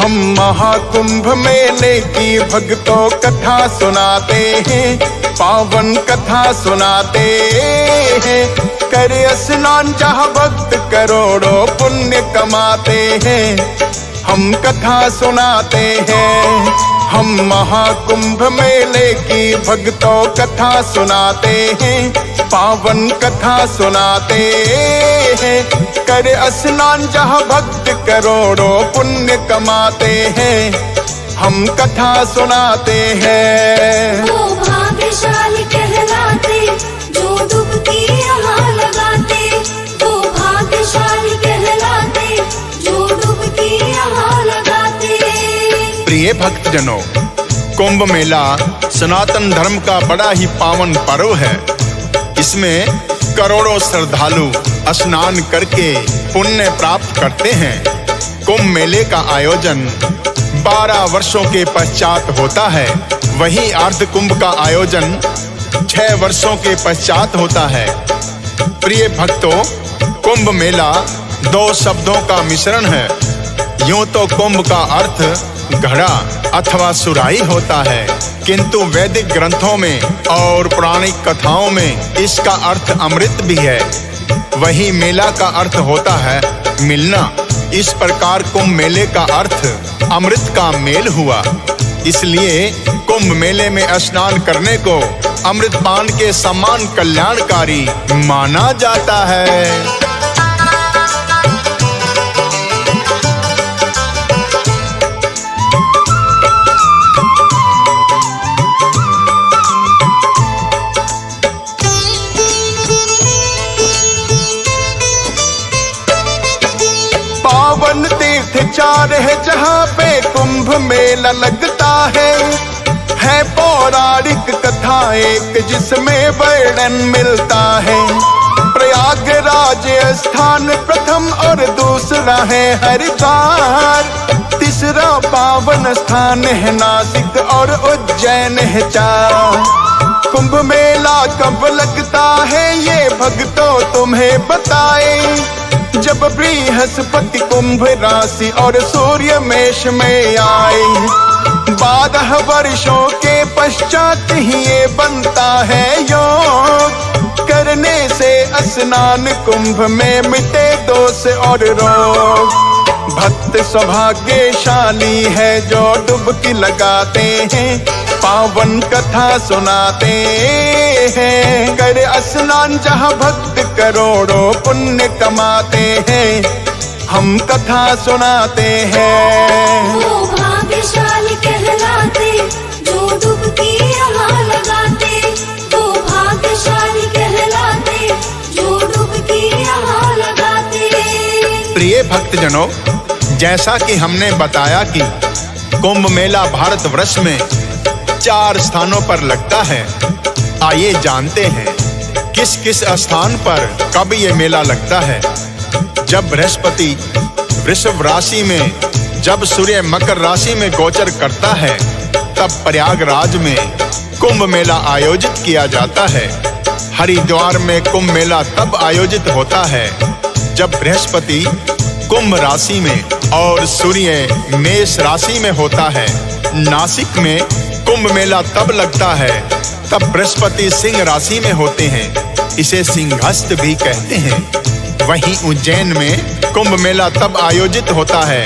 हम महाकुंभ मेले की भक्तों कथा सुनाते हैं, पावन कथा सुनाते हैं। करे स्नान जहाँ भक्त करोड़ों पुण्य कमाते हैं, हम कथा सुनाते हैं। हम महाकुंभ मेले की भक्तों कथा सुनाते हैं, पावन कथा सुनाते हैं। करे स्नान जहाँ भक्त करोड़ों पुण्य कमाते हैं, हम कथा सुनाते हैं। वो भाग्यशाली कहलाते जो डुबकी यहाँ लगाते, वो भाग्यशाली कहलाते जो डुबकी यहाँ लगाते। प्रिय भक्तजनों, कुंभ मेला सनातन धर्म का बड़ा ही पावन पर्व है। इसमें करोड़ों श्रद्धालु स्नान करके पुण्य प्राप्त करते हैं। कुंभ मेले का आयोजन 12 वर्षों के पश्चात होता है। वहीं अर्ध कुंभ का आयोजन 6 वर्षों के पश्चात होता है। प्रिय भक्तों, कुंभ मेला 2 शब्दों का मिश्रण है। यूं तो कुंभ का अर्थ घड़ा अथवा सुराही होता है, किंतु वैदिक ग्रंथों में और पौराणिक कथाओं में इसका अर्थ अमृत भी है। वही मेला का अर्थ होता है मिलना। इस प्रकार कुंभ मेले का अर्थ अमृत का मेल हुआ। इसलिए कुंभ मेले में स्नान करने को अमृतपान के समान कल्याणकारी माना जाता है। पावन तीर्थ 4 है जहाँ पे कुंभ मेला लगता है पौराणिक कथा एक जिसमें वर्णन मिलता है। प्रयागराज स्थान प्रथम और दूसरा है हरिद्वार, तीसरा पावन स्थान है नासिक और उज्जैन है 4। कुंभ मेला कब लगता है ये भक्तों तुम्हें बताए, जब बृहस्पति कुंभ राशि और सूर्य मेष में आए। 12 वर्षों के पश्चात ही ये बनता है योग, करने से स्नान कुंभ में मिटे दोष और रोग। भक्त सौभाग्यशाली है जो डुबकी लगाते हैं, पावन कथा सुनाते हैं। करे स्नान जहाँ भक्त करोड़ों पुण्य कमाते हैं, हम कथा सुनाते हैं। वो भाग्यशाली कहलाते जो डुबकी यहाँ लगाते, वो भाग्यशाली कहलाते जो डुबकी यहाँ लगाते। प्रिय भक्तजनों, जैसा कि हमने बताया कि कुंभ मेला भारतवर्ष में 4 स्थानों पर लगता है। आइए जानते हैं किस किस स्थान पर कब ये मेला लगता है। जब बृहस्पति वृषभ राशि में, जब सूर्य मकर राशि में गोचर करता है, तब प्रयागराज में कुंभ मेला आयोजित किया जाता है। हरिद्वार में कुंभ मेला तब आयोजित होता है जब बृहस्पति कुंभ राशि में और सूर्य मेष राशि में होता है। नासिक में कुंभ मेला तब लगता है तब बृहस्पति सिंह राशि में होते हैं, इसे सिंहस्थ भी कहते हैं। वहीं उज्जैन में कुंभ मेला तब आयोजित होता है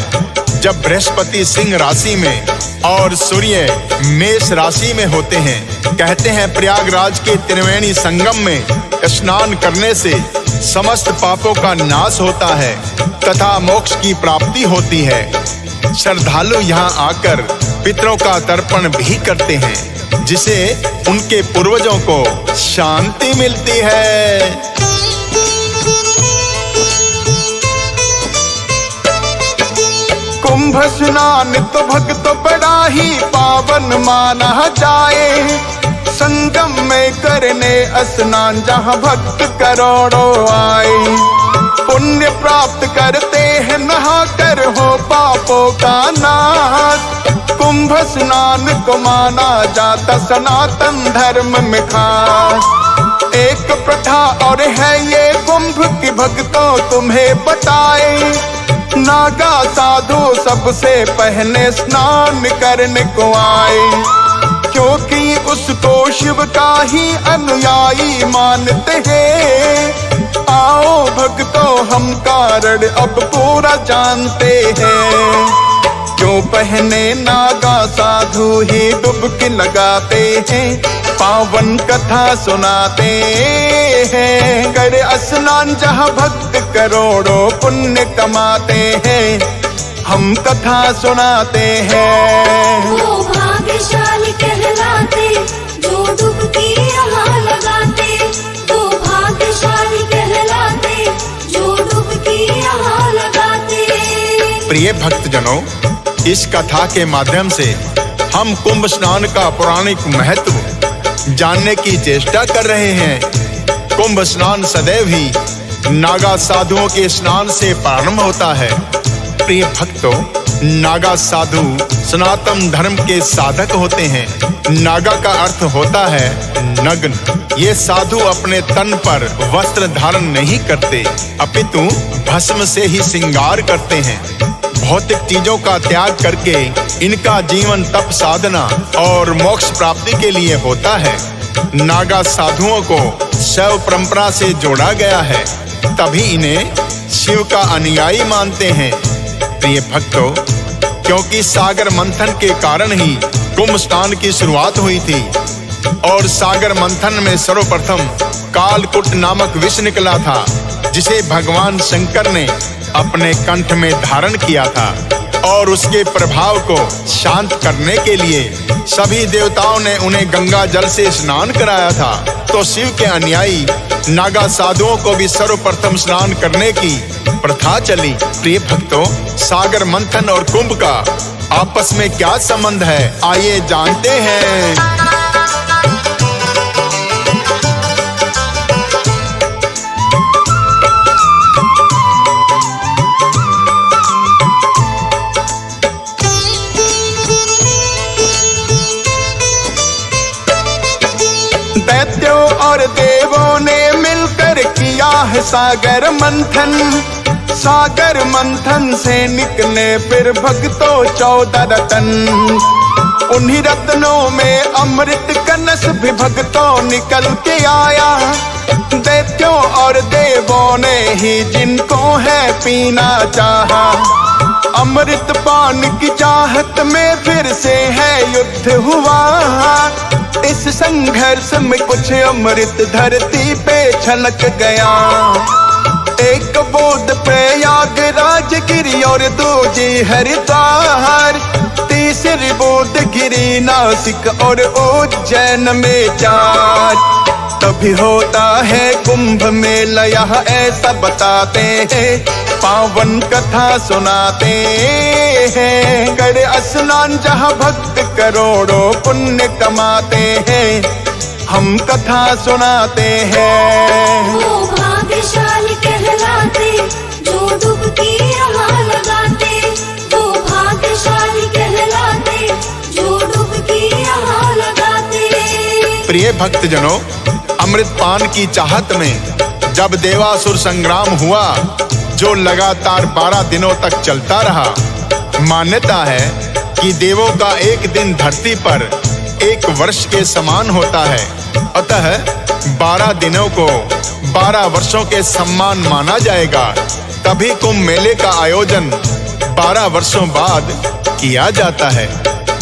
जब बृहस्पति सिंह राशि में और सूर्य मेष राशि में होते हैं। कहते हैं प्रयागराज के त्रिवेणी संगम में स्नान करने से समस्त पापों का नाश होता है तथा मोक्ष की प्राप्ति होती है। श्रद्धालु यहाँ आकर पितरों का तर्पण भी करते हैं, जिसे उनके पूर्वजों को शांति मिलती है। कुंभ स्नान तो भक्त बड़ा ही पावन माना जाए, संगम में करने स्नान जहाँ भक्त करोड़ों आए। पुण्य प्राप्त करते हैं नहा कर हो पापों का नाश, कुंभ स्नान को माना जाता सनातन धर्म में खास। एक प्रथा और है ये कुंभ की भक्तों तुम्हें बताए, नागा साधु सबसे पहले स्नान करने को आए, क्योंकि उसको शिव का ही अनुयायी मानते हैं। आओ भक्तों हम कारण अब पूरा जानते हैं, क्यों पहने नागा साधु ही डुबकी लगाते हैं, पावन कथा सुनाते हैं। कर स्नान जहाँ भक्त करोड़ों पुण्य कमाते हैं, हम कथा सुनाते हैं। वो भाग्यशाली कहलाते जो डुबकी यहाँ लगाते, वो भाग्यशाली कहलाते जो डुबकी यहाँ लगाते। प्रिय भक्तजनों, इस कथा के माध्यम से हम कुंभ स्नान का पौराणिक महत्व जानने की चेष्टा कर रहे हैं। कुंभ स्नान सदैव ही नागा साधुओं के स्नान से प्रारंभ होता है। प्रिय भक्तों, नागा साधु सनातन धर्म के साधक होते हैं। नागा का अर्थ होता है नग्न। ये साधु अपने तन पर वस्त्र धारण नहीं करते, अपितु भस्म से ही श्रृंगार करते हैं। भौतिक चीजों का त्याग करके इनका जीवन तप साधना और मोक्ष प्राप्ति के लिए होता है। नागा साधुओं को शैव परंपरा से जोड़ा गया है, तभी इन्हें शिव का अनुयायी मानते हैं। प्रिय भक्तों, क्योंकि सागर मंथन के कारण ही कुंभ स्नान की शुरुआत हुई थी और सागर मंथन में सर्वप्रथम कालकूट नामक विष निकला था, जिसे भगवान शंकर ने अपने कंठ में धारण किया था और उसके प्रभाव को शांत करने के लिए सभी देवताओं ने उन्हें गंगा जल से स्नान कराया था। तो शिव के अनुयायी नागा साधुओं को भी सर्वप्रथम स्नान करने की प्रथा चली। प्रिय भक्तों, सागर मंथन और कुंभ का आपस में क्या संबंध है, आइए जानते हैं। दैत्यों और देवों ने मिलकर किया है सागर मंथन। सागर मंथन से निकले फिर भक्तों 14 रत्न। उन्हीं रत्नों में अमृत कलश भी भक्तों निकल के आया। दैत्यों और देवों ने ही जिनको है पीना चाहा, अमृत पान की चाहत में फिर से है युद्ध हुआ। इस संघर्ष में कुछ अमृत धरती पे छलक गया। एक बूंद प्रयागराज गिरी और दूजी हरिद्वार, तीसरी बूंद गिरी नासिक और उज्जैन में 4। तभी होता है कुंभ मेला, यह ऐसा बताते हैं, पावन कथा सुनाते हैं। कर स्नान जहाँ भक्त करोड़ों पुण्य कमाते हैं, हम कथा सुनाते हैं। वो भाग्यशाली कहलाते जो डुबकी यहाँ लगाते, वो भाग्यशाली कहलाते जो डुबकी यहाँ लगाते। प्रिय भक्तजनों, अमृत पान की चाहत में जब देवासुर संग्राम हुआ, जो लगातार 12 दिनों तक चलता रहा, मान्यता है कि देवों का एक दिन धरती पर 1 वर्ष के समान होता है। अतः 12 दिनों को 12 वर्षों के समान माना जाएगा। तभी कुंभ मेले का आयोजन 12 वर्षों बाद किया जाता है।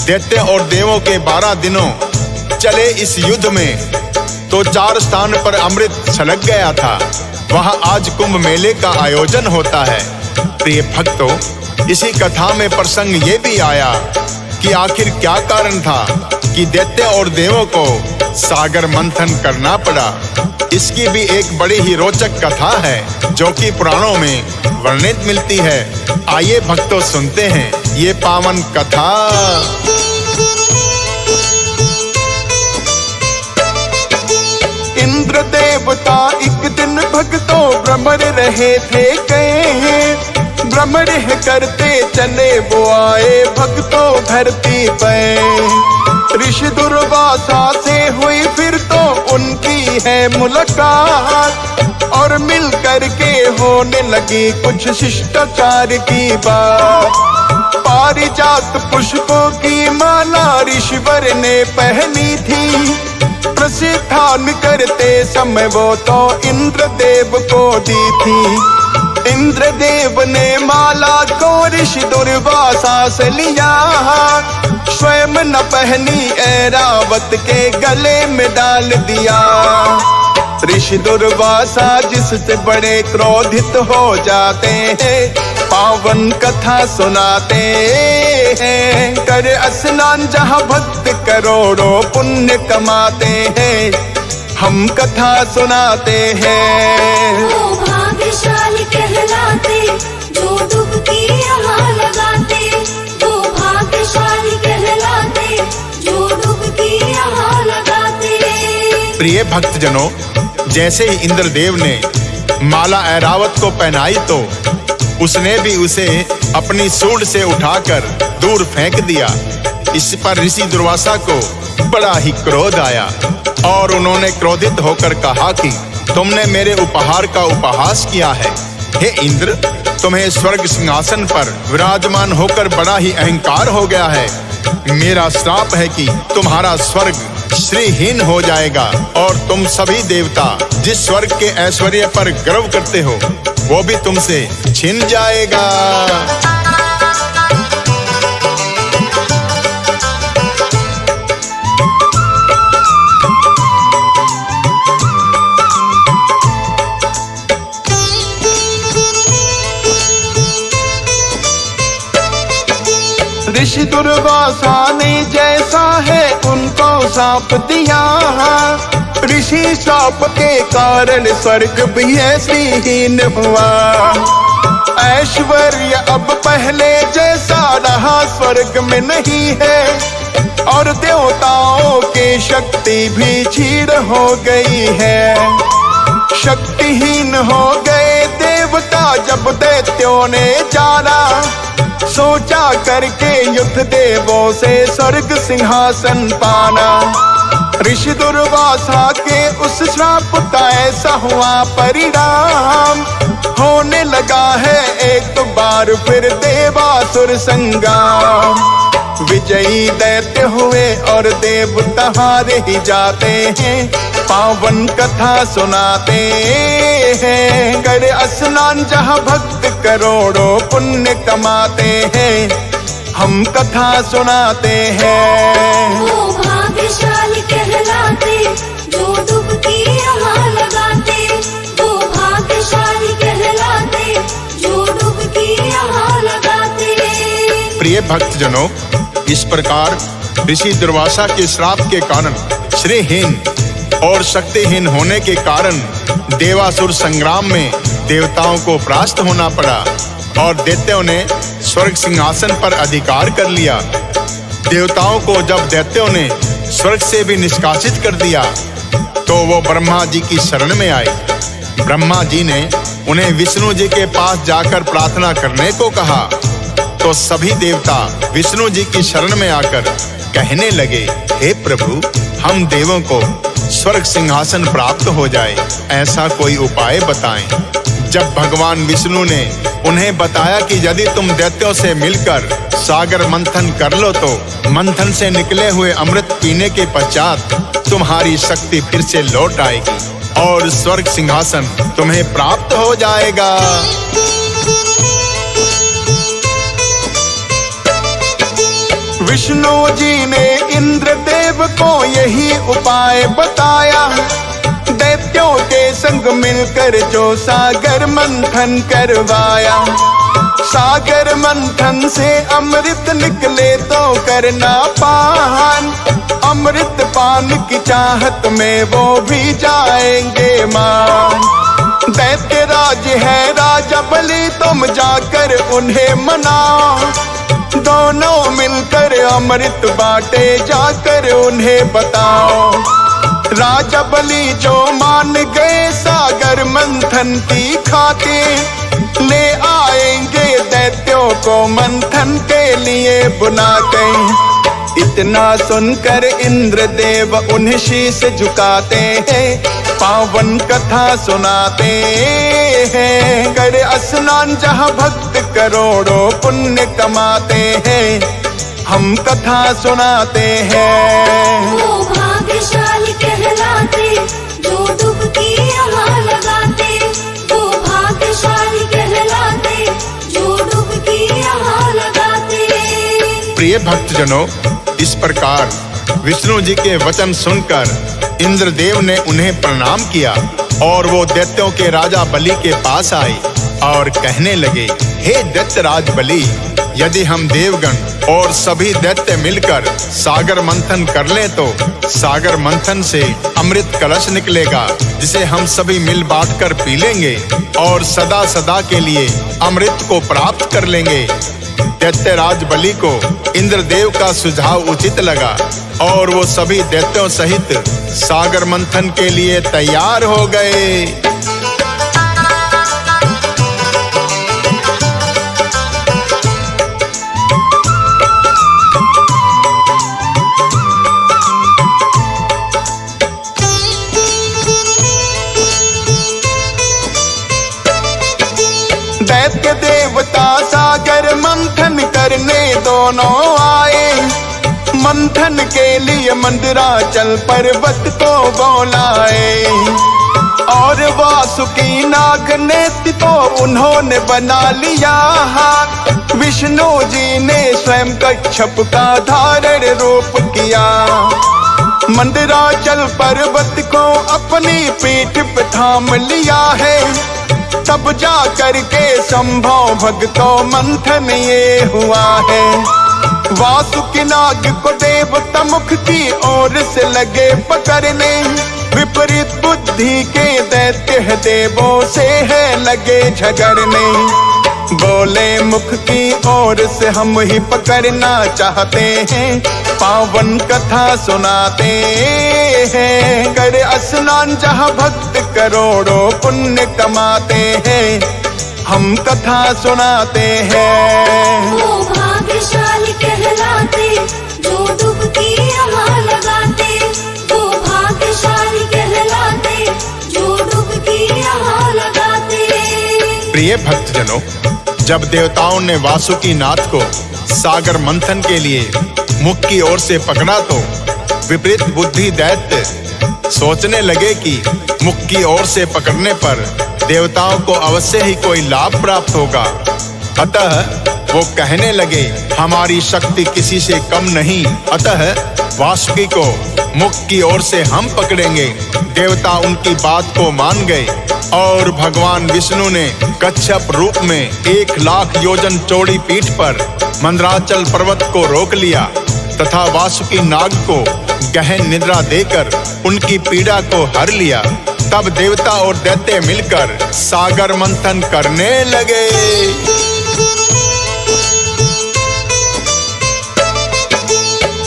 दैत्य और देवों के 12 दिनों चले इस युद्ध में तो 4 स्थान पर अमृत छलक गया था। वहां आज कुंभ मेले का आयोजन होता है। प्रिय भक्तों, इसी कथा में प्रसंग ये भी आया कि आखिर क्या कारण था कि दैत्य और देवों को सागर मंथन करना पड़ा। इसकी भी एक बड़ी ही रोचक कथा है, जो कि पुराणों में वर्णित मिलती है। आइए भक्तों सुनते हैं ये पावन कथा। इंद्र देवता एक दिन भक्तों भ्रमण रहे थे गए। भ्रमण करते चले वो आए भक्तों धरती पे। ऋषि दुर्वासा से हुई फिर तो उनकी है मुलाकात। और मिल करके होने लगी कुछ शिष्टाचार की बात। पारिजात पुष्पों की माला ऋषिवर ने पहनी थी, प्रसिद्धान करते समय वो तो इंद्रदेव को दी थी। इंद्रदेव ने माला को ऋषि दुर्वासा से लिया, स्वयं न पहनी ऐरावत के गले में डाल दिया। ऋषि दुर्वासा जिससे बड़े क्रोधित हो जाते हैं, पावन कथा सुनाते हैं। कर स्नान जहाँ भक्त करोड़ों पुण्य कमाते हैं, हम कथा सुनाते हैं। वो भाग्यशाली कहलाते जो डुबकी यहाँ लगाते, वो भाग्यशाली कहलाते जो डुबकी यहाँ लगाते। प्रिय भक्तजनों, जैसे ही इंद्रदेव ने माला ऐरावत को पहनाई तो उसने भी उसे अपनी सूंड से उठाकर दूर फेंक दिया। इस पर ऋषि दुर्वासा को बड़ा ही क्रोध आया और उन्होंने क्रोधित होकर कहा कि तुमने मेरे उपहार का उपहास किया है। हे इंद्र, तुम्हें स्वर्ग सिंहासन पर विराजमान होकर बड़ा ही अहंकार हो गया है। मेरा श्राप है कि तुम्हारा स्वर्ग श्रीहीन हो जाएगा और तुम सभी देवता जिस स्वर्ग के ऐश्वर्य पर गर्व करते हो वो भी तुमसे छिन जाएगा। ऋषि दुर्वासा ने जैसा है उनको शाप दिया, ऋषि शाप के कारण स्वर्ग भी श्रीहीन हुआ। ऐश्वर्य अब पहले जैसा रहा स्वर्ग में नहीं है और देवताओं की शक्ति भी क्षीण हो गई है। शक्तिहीन हो गए देवता जब दैत्यों ने जाना, सोचा करके युद्ध देवों से स्वर्ग सिंहासन पाना। ऋषि दुर्वासा के उस श्राप का ऐसा हुआ परिणाम, होने लगा है एक बार फिर देवासुर संग्राम। विजयी दैत्य हुए और देवता हारे ही जाते हैं, पावन कथा सुनाते हैं। कर स्नान जहाँ भक्त करोड़ों पुण्य कमाते हैं, हम कथा सुनाते हैं। वो भाग्यशाली कहलाते जो डुबकी यहाँ लगाते, वो भाग्यशाली कहलाते जो डुबकी यहाँ लगाते। प्रिय भक्तजनों, इस प्रकार ऋषि दुर्वासा के श्राप के कारण श्रीहीन और शक्तिहीन होने के कारण देवासुर संग्राम में देवताओं को परास्त होना पड़ा और दैत्यों ने स्वर्ग सिंहासन पर अधिकार कर लिया। देवताओं को जब दैत्यों ने स्वर्ग से भी निष्कासित कर दिया तो वो ब्रह्मा जी की शरण में आए। ब्रह्मा जी ने उन्हें विष्णु जी के पास जाकर प्रार्थना करने को कहा तो सभी देवता विष्णु जी की शरण में आकर कहने लगे, हे प्रभु, हम देवों को स्वर्ग सिंहासन प्राप्त हो जाए, ऐसा कोई उपाय बताएं। जब भगवान विष्णु ने उन्हें बताया कि यदि तुम दैत्यों से मिलकर सागर मंथन कर लो तो मंथन से निकले हुए अमृत पीने के पश्चात तुम्हारी शक्ति फिर से लौट आएगी और स्वर्ग सिंहासन तुम्हें प्राप्त हो जाएगा। विष्णु जी ने इंद्रदेव को यही उपाय बताया। दैत्यों के संग मिलकर जो सागर मंथन करवाया, सागर मंथन से अमृत निकले तो करना पान। अमृत पान की चाहत में वो भी जाएंगे मान। दैत्य राज है राजा बलि, तुम जाकर उन्हें मनाओ। दोनों मिलकर अमृत बांटे, जाकर उन्हें बताओ। राजा बलि जो मान गए सागर मंथन की खातिर, ले आएंगे दैत्यों को मंथन के लिए बुला गए। इतना सुनकर इंद्रदेव उन्हें शीश झुकाते हैं, पावन कथा सुनाते हैं। कर स्नान जहाँ भक्त करोड़ों पुण्य कमाते हैं, हम कथा सुनाते हैं। वो भाग्यशाली कहलाते जो डुबकी यहाँ लगाते, वो भाग्यशाली कहलाते जो डुबकी यहाँ लगाते। प्रिय भक्तजनों, इस प्रकार विष्णु जी के वचन सुनकर इंद्रदेव ने उन्हें प्रणाम किया और वो दैत्यों के राजा बलि के पास आए और कहने लगे, हे दैत्यराज बलि, यदि हम देवगण और सभी दैत्य मिलकर सागर मंथन कर लें तो सागर मंथन से अमृत कलश निकलेगा, जिसे हम सभी मिल बांट कर पी लेंगे और सदा सदा के लिए अमृत को प्राप्त कर लेंगे। दैत्यराज बलि को इंद्रदेव का सुझाव उचित लगा और वो सभी दैत्यों सहित सागर मंथन के लिए तैयार हो गए। दैत्य देवता सागर मंथन करने दोनों आए। मंथन के लिए मंदराचल पर्वत को बुलाए और वासुकी नाग ने तो उन्होंने बना लिया हाथ। विष्णु जी ने स्वयं कच्छप का धारण रूप किया। मंदराचल पर्वत को अपनी पीठ पे थाम लिया है, तब जा करके संभव भक्तों मंथन ये हुआ है। वासुकी नाग को देवता मुख की ओर से लगे पकड़ने, विपरीत बुद्धि के दैत्य देवों से है लगे झगड़ने। बोले, मुख की ओर से हम ही पकड़ना चाहते हैं, पावन कथा सुनाते हैं। कर स्नान जहाँ भक्त करोड़ों पुण्य कमाते हैं, हम कथा सुनाते हैं। वो भाग्यशाली कहलाते जो डुबकी यहाँ लगाते, वो भाग्यशाली कहलाते जो डुबकी यहाँ लगाते। प्रिय भक्तजनों, जब देवताओं ने वासुकी नाथ को सागर मंथन के लिए मुख की ओर से पकड़ा तो विपरीत बुद्धि दैत्य सोचने लगे कि मुख की ओर से पकड़ने पर देवताओं को अवश्य ही कोई लाभ प्राप्त होगा। अतः वो कहने लगे, हमारी शक्ति किसी से कम नहीं, अतः वासुकी को मुख की ओर से हम पकड़ेंगे। देवता उनकी बात को मान गए और भगवान विष्णु ने कच्छप रूप में 1,00,000 योजन चौड़ी पीठ पर मंदराचल पर्वत को रोक लिया तथा वासुकी नाग को गहन निद्रा देकर उनकी पीड़ा को हर लिया। तब देवता और दैत्य मिलकर सागर मंथन करने लगे।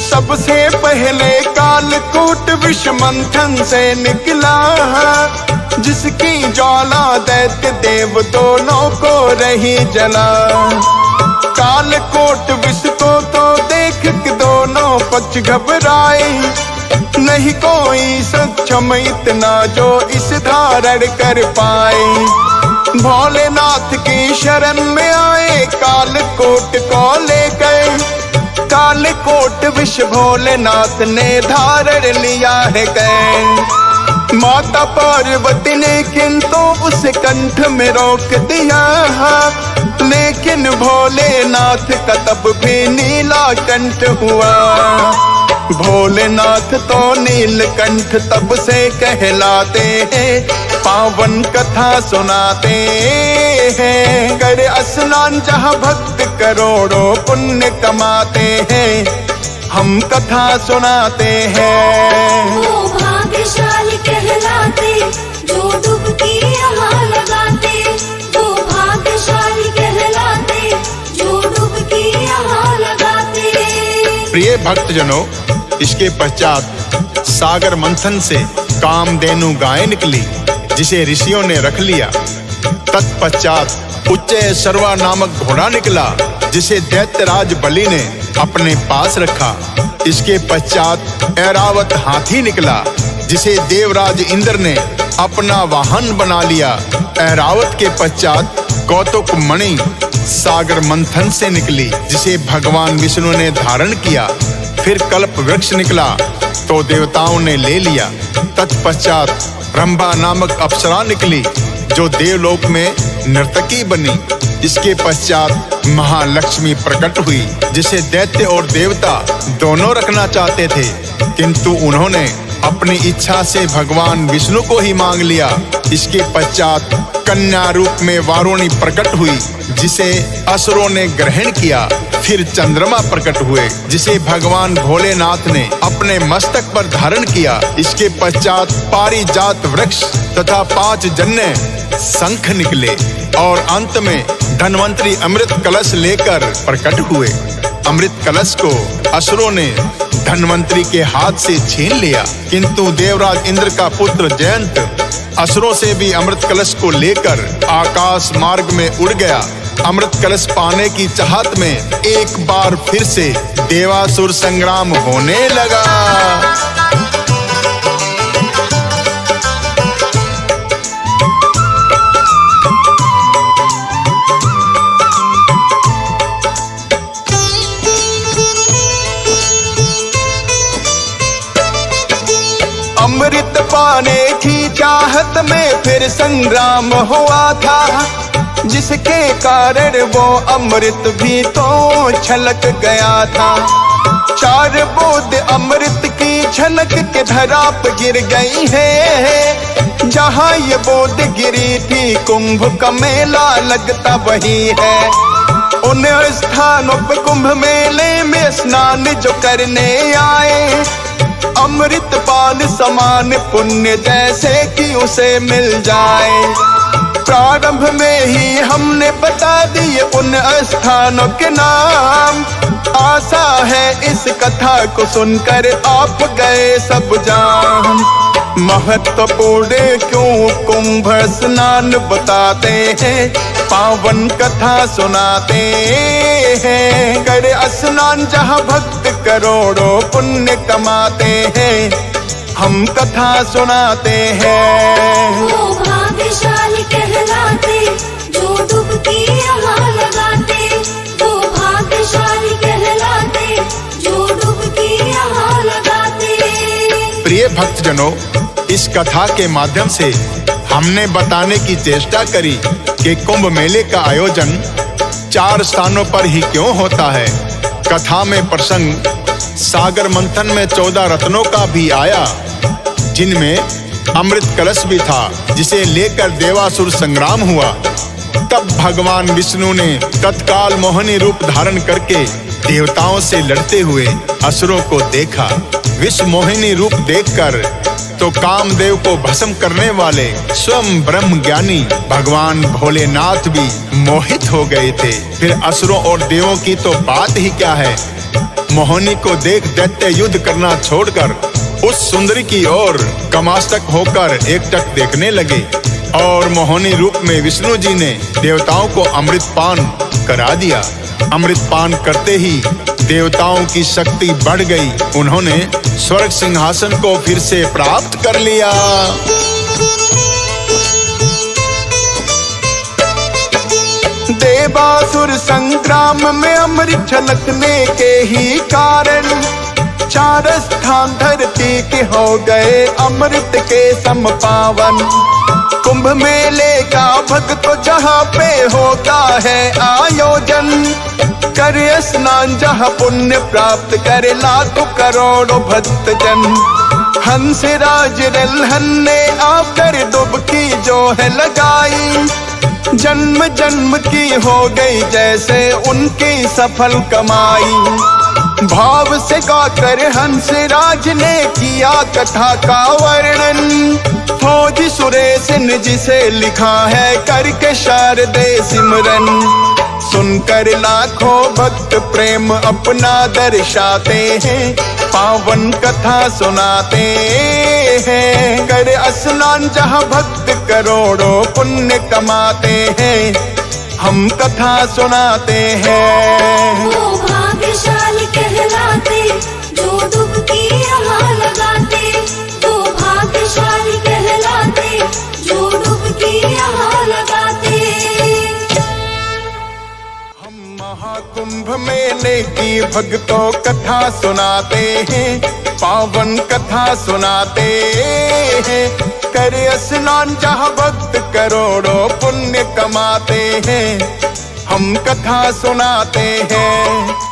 सबसे पहले कालकूट विष मंथन से निकला, जिसकी ज्वाला दैत्य देव दोनों को रही जला। कालकूट विष को तो देख के दोनों पक्ष घबराए, नहीं कोई सक्षम इतना जो इस धारण कर पाए। भोलेनाथ की शरण में आए, कालकूट को ले गए। कालकूट विष भोलेनाथ ने धारण लिया है गए। माता पार्वती ने किंतु उस कंठ में रोक दिया, लेकिन भोलेनाथ का तब भी नीला कंठ हुआ। भोलेनाथ तो नीलकंठ तब से कहलाते हैं, पावन कथा सुनाते हैं। कर स्नान जहाँ भक्त करोड़ों पुण्य कमाते हैं, हम कथा सुनाते हैं। वो भाग्यशाली कहलाते जो डुबकी यहाँ लगाते, वो भाग्यशाली कहलाते जो डुबकी यहाँ लगाते। प्रिय भक्तजनों, इसके पश्चात सागर मंथन से कामधेनु गाय निकली, जिसे ऋषियों ने रख लिया। तत्पश्चात उच्चय सर्वा नामक घोड़ा निकला, जिसे दैत्यराज बलि ने अपने पास रखा। इसके पश्चात ऐरावत हाथी निकला, जिसे देवराज इंद्र ने अपना वाहन बना लिया। ऐरावत के पश्चात कौतुक मणि सागर मंथन से निकली, जिसे भगवान विष्णु ने धारण किया। फिर कल्प वृक्ष निकला तो देवताओं ने ले लिया। तत्पश्चात रंभा नामक अप्सरा निकली जो देवलोक में नर्तकी बनी। इसके पश्चात महालक्ष्मी प्रकट हुई, जिसे दैत्य और देवता दोनों रखना चाहते थे, किंतु उन्होंने अपनी इच्छा से भगवान विष्णु को ही मांग लिया। इसके पश्चात कन्या रूप में वारुणी प्रकट हुई, जिसे असुरों ने ग्रहण किया। फिर चंद्रमा प्रकट हुए, जिसे भगवान भोलेनाथ ने अपने मस्तक पर धारण किया। इसके पश्चात पारिजात वृक्ष तथा 5 जन्य शंख निकले और अंत में धन्वंतरी अमृत कलश लेकर प्रकट हुए। अमृत कलश को असुरों ने धन्वंतरी के हाथ से छीन लिया, किंतु देवराज इंद्र का पुत्र जयंत असुरों से भी अमृत कलश को लेकर आकाश मार्ग में उड़ गया। अमृत कलश पाने की चाहत में एक बार फिर से देवासुर संग्राम होने लगा। अमृत पाने की चाहत में फिर संग्राम हुआ था, जिसके कारण वो अमृत भी तो छलक गया था। 4 बूंद अमृत की छलक के धरा पर गिर गई है। जहाँ ये बूंद गिरी थी कुंभ का मेला लगता वही है। उन स्थानों पर कुंभ मेले में स्नान जो करने आए, अमृत पान समान पुण्य जैसे कि उसे मिल जाए। प्रारंभ में ही हमने बता दिए उन स्थानों के नाम। आशा है इस कथा को सुनकर आप गए सब जान। महत्वपूर्ण क्यों कुंभ स्नान बताते हैं, पावन कथा सुनाते हैं। कर स्नान जहाँ भक्त करोड़ों पुण्य कमाते हैं, हम कथा सुनाते हैं। वो भाग्यशाली कहलाते जो डुबकी यहाँ लगाते। वो भाग्यशाली कहलाते जो डुबकी यहाँ लगाते। प्रिय भक्तजनों, इस कथा के माध्यम से हमने बताने की चेष्टा करी कि कुंभ मेले का आयोजन 4 स्थानों पर ही क्यों होता है। कथा में प्रसंग सागर मंथन में 14 रत्नों का भी आया, जिनमें अमृत कलश भी था, जिसे लेकर देवासुर संग्राम हुआ। तब भगवान विष्णु ने तत्काल मोहिनी रूप धारण करके देवताओं से लड़ते हुए असुरों को देखा। विश्व मोहिनी रूप देखकर तो कामदेव को भस्म करने वाले स्वयं ब्रह्म ज्ञानी भगवान भोलेनाथ भी मोहित हो गए थे। फिर असुरों और देवों की तो बात ही क्या है। मोहिनी को देख दैत्य युद्ध करना छोड़कर उस सुंदरी की ओर कमास्तक होकर एकटक देखने लगे और मोहिनी रूप में विष्णु जी ने देवताओं को अमृत पान करा दिया। अमृत पान करते ही देवताओं की शक्ति बढ़ गई। उन्होंने स्वर्ग सिंहासन को फिर से प्राप्त कर लिया। देवासुर संग्राम में अमृत छलकने के ही कारण 4 स्थान धरती के हो गए अमृत के समपावन। कुंभ मेले का भक्त जहाँ पे होता है आयोजन, करे स्नान जहाँ पुण्य प्राप्त करे लाखों करोड़ों भक्तजन। हंसराज रल्हन ने आकर डुबकी जो है लगाई, जन्म जन्म की हो गई जैसे उनकी सफल कमाई। भाव से गाकर हंसराज ने किया कथा का वर्णन, फौजी सुरेश ने जिसे लिखा है करके शारदे सिमरन। सुनकर लाखों भक्त प्रेम अपना दर्शाते हैं, पावन कथा सुनाते हैं। कर स्नान जहाँ भक्त करोड़ों पुण्य कमाते हैं, हम कथा सुनाते हैं। वो भाग्यशाली कहलाते जो डुबकी यहाँ लगाते। वो महाकुंभ मेले की भक्तों कथा सुनाते हैं, पावन कथा सुनाते हैं। करे स्नान जहाँ भक्त करोड़ों पुण्य कमाते हैं, हम कथा सुनाते हैं।